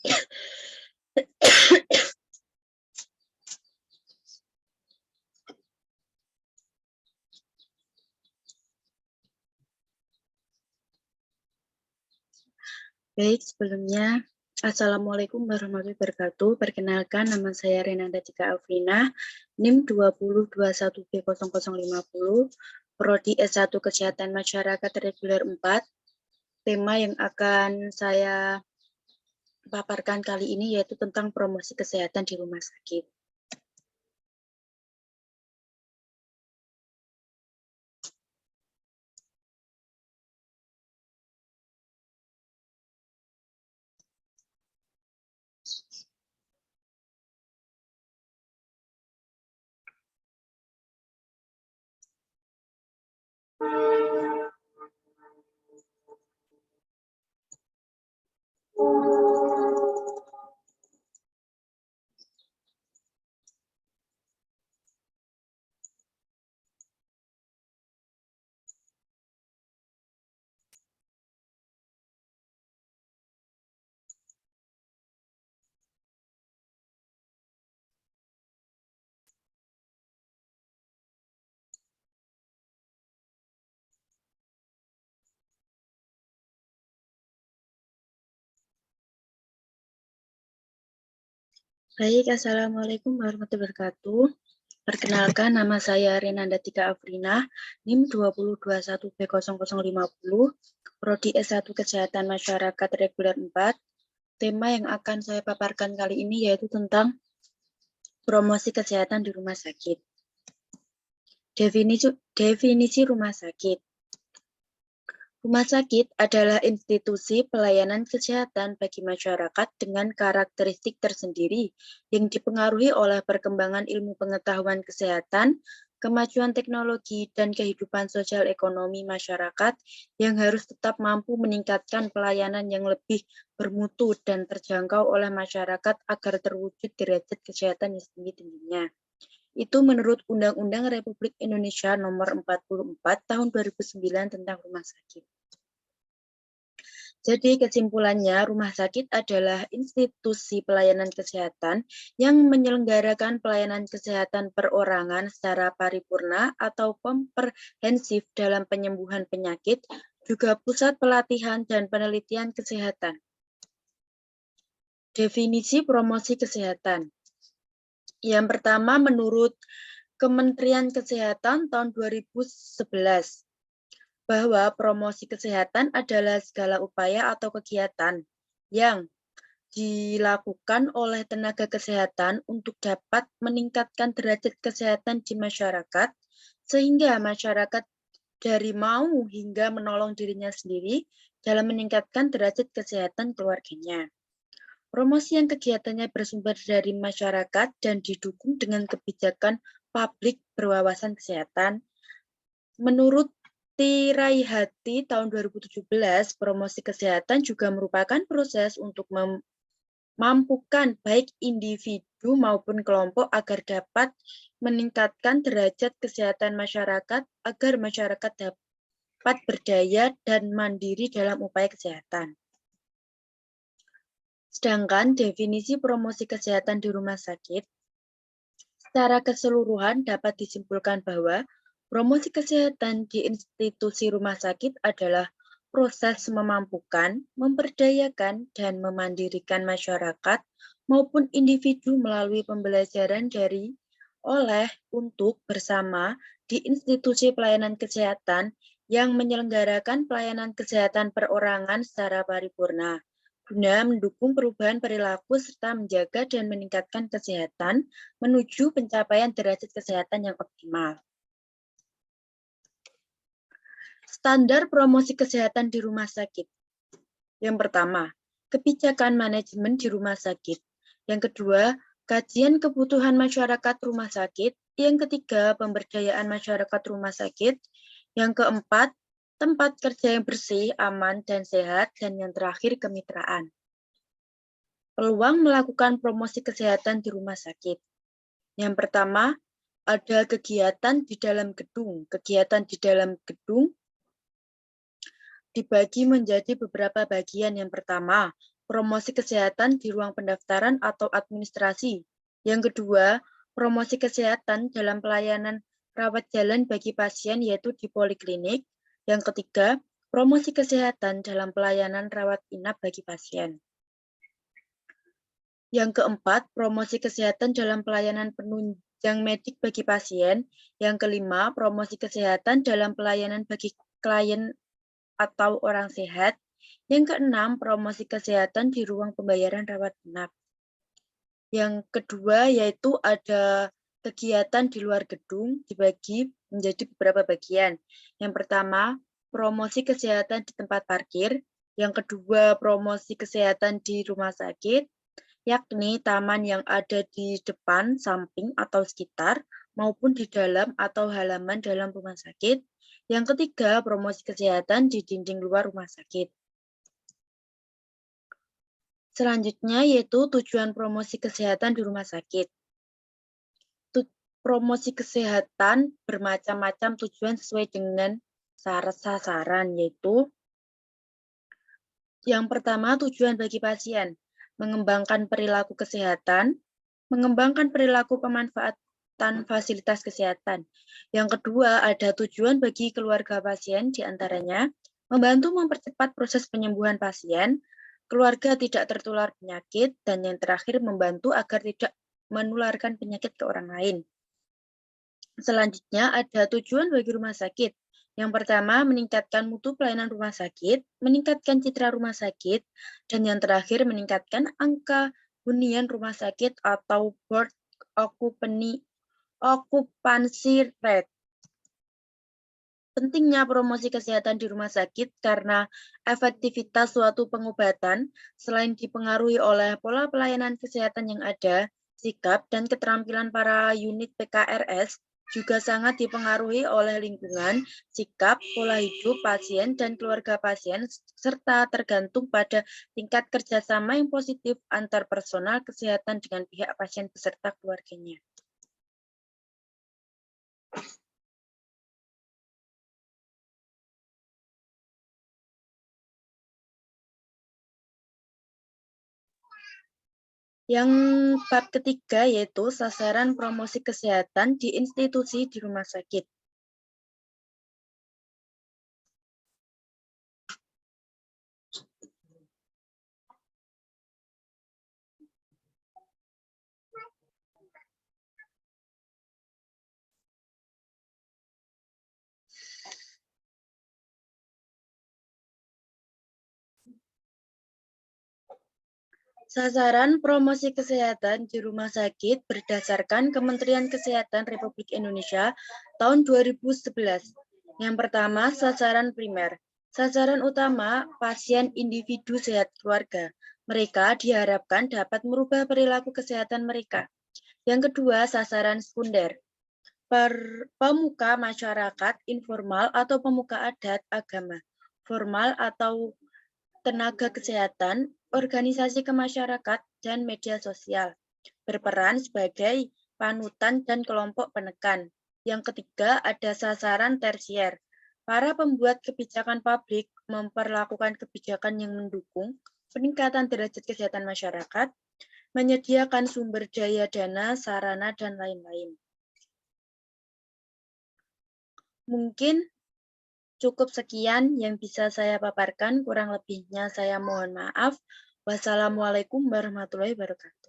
Baik, sebelumnya Assalamualaikum warahmatullahi wabarakatuh. Perkenalkan, nama saya Renanda Tika Afrina, NIM 2021B0050, Prodi S1 Kesehatan Masyarakat Reguler 4. Tema yang akan saya paparkan kali ini yaitu tentang promosi kesehatan di rumah sakit. Baik, Assalamualaikum warahmatullahi wabarakatuh. Perkenalkan, nama saya Renanda Tika Afrina, NIM 2021B0050, Prodi S1 Kesehatan Masyarakat Reguler 4. Tema yang akan saya paparkan kali ini yaitu tentang promosi kesehatan di rumah sakit. Definisi rumah sakit. Rumah sakit adalah institusi pelayanan kesehatan bagi masyarakat dengan karakteristik tersendiri yang dipengaruhi oleh perkembangan ilmu pengetahuan kesehatan, kemajuan teknologi, dan kehidupan sosial ekonomi masyarakat yang harus tetap mampu meningkatkan pelayanan yang lebih bermutu dan terjangkau oleh masyarakat agar terwujud derajat kesehatan yang setinggi-tingginya. Itu menurut Undang-Undang Republik Indonesia Nomor 44 Tahun 2009 tentang rumah sakit. Jadi kesimpulannya, rumah sakit adalah institusi pelayanan kesehatan yang menyelenggarakan pelayanan kesehatan perorangan secara paripurna atau komprehensif dalam penyembuhan penyakit, juga pusat pelatihan dan penelitian kesehatan. Definisi promosi kesehatan. Yang pertama, menurut Kementerian Kesehatan tahun 2011, bahwa promosi kesehatan adalah segala upaya atau kegiatan yang dilakukan oleh tenaga kesehatan untuk dapat meningkatkan derajat kesehatan di masyarakat, sehingga masyarakat dari mau hingga menolong dirinya sendiri dalam meningkatkan derajat kesehatan keluarganya. Promosi yang kegiatannya bersumber dari masyarakat dan didukung dengan kebijakan publik berwawasan kesehatan. Menurut Tirai Hati tahun 2017, promosi kesehatan juga merupakan proses untuk memampukan baik individu maupun kelompok agar dapat meningkatkan derajat kesehatan masyarakat agar masyarakat dapat berdaya dan mandiri dalam upaya kesehatan. Sedangkan definisi promosi kesehatan di rumah sakit, secara keseluruhan dapat disimpulkan bahwa promosi kesehatan di institusi rumah sakit adalah proses memampukan, memberdayakan, dan memandirikan masyarakat maupun individu melalui pembelajaran dari, oleh, untuk, bersama di institusi pelayanan kesehatan yang menyelenggarakan pelayanan kesehatan perorangan secara paripurna, guna mendukung perubahan perilaku serta menjaga dan meningkatkan kesehatan menuju pencapaian derajat kesehatan yang optimal. Standar promosi kesehatan di rumah sakit. Yang pertama, kebijakan manajemen di rumah sakit. Yang kedua, kajian kebutuhan masyarakat rumah sakit. Yang ketiga, pemberdayaan masyarakat rumah sakit. Yang keempat, tempat kerja yang bersih, aman, dan sehat. Dan yang terakhir, kemitraan. Peluang melakukan promosi kesehatan di rumah sakit. Yang pertama, ada kegiatan di dalam gedung. Kegiatan di dalam gedung dibagi menjadi beberapa bagian. Yang pertama, promosi kesehatan di ruang pendaftaran atau administrasi. Yang kedua, promosi kesehatan dalam pelayanan rawat jalan bagi pasien yaitu di poliklinik. Yang ketiga, promosi kesehatan dalam pelayanan rawat inap bagi pasien. Yang keempat, promosi kesehatan dalam pelayanan penunjang medik bagi pasien. Yang kelima, promosi kesehatan dalam pelayanan bagi klien atau orang sehat. Yang keenam, promosi kesehatan di ruang pembayaran rawat inap. Yang kedua yaitu ada kegiatan di luar gedung dibagi menjadi beberapa bagian. Yang pertama, promosi kesehatan di tempat parkir. Yang kedua, promosi kesehatan di rumah sakit, yakni taman yang ada di depan, samping, atau sekitar, maupun di dalam atau halaman dalam rumah sakit. Yang ketiga, promosi kesehatan di dinding luar rumah sakit. Selanjutnya yaitu tujuan promosi kesehatan di rumah sakit. Promosi kesehatan bermacam-macam tujuan sesuai dengan sasaran, yaitu yang pertama tujuan bagi pasien, mengembangkan perilaku kesehatan, mengembangkan perilaku pemanfaatan fasilitas kesehatan. Yang kedua ada tujuan bagi keluarga pasien, diantaranya membantu mempercepat proses penyembuhan pasien, keluarga tidak tertular penyakit, dan yang terakhir membantu agar tidak menularkan penyakit ke orang lain. Selanjutnya ada tujuan bagi rumah sakit. Yang pertama, meningkatkan mutu pelayanan rumah sakit, meningkatkan citra rumah sakit, dan yang terakhir meningkatkan angka hunian rumah sakit atau board occupancy rate. Pentingnya promosi kesehatan di rumah sakit karena efektivitas suatu pengobatan selain dipengaruhi oleh pola pelayanan kesehatan yang ada, sikap dan keterampilan para unit PKRS juga sangat dipengaruhi oleh lingkungan, sikap, pola hidup pasien dan keluarga pasien, serta tergantung pada tingkat kerjasama yang positif antar personal kesehatan dengan pihak pasien beserta keluarganya. Yang bab ketiga yaitu sasaran promosi kesehatan di institusi di rumah sakit. Sasaran promosi kesehatan di rumah sakit berdasarkan Kementerian Kesehatan Republik Indonesia tahun 2011. Yang pertama, sasaran primer. Sasaran utama, pasien individu sehat keluarga. Mereka diharapkan dapat merubah perilaku kesehatan mereka. Yang kedua, sasaran sekunder. Pemuka masyarakat informal atau pemuka adat agama, formal atau tenaga kesehatan, organisasi kemasyarakat, dan media sosial, berperan sebagai panutan dan kelompok penekan. Yang ketiga, ada sasaran tersier. Para pembuat kebijakan publik memperlakukan kebijakan yang mendukung peningkatan derajat kesehatan masyarakat, menyediakan sumber daya dana, sarana, dan lain-lain. Mungkin cukup sekian yang bisa saya paparkan, kurang lebihnya saya mohon maaf. Wassalamualaikum warahmatullahi wabarakatuh.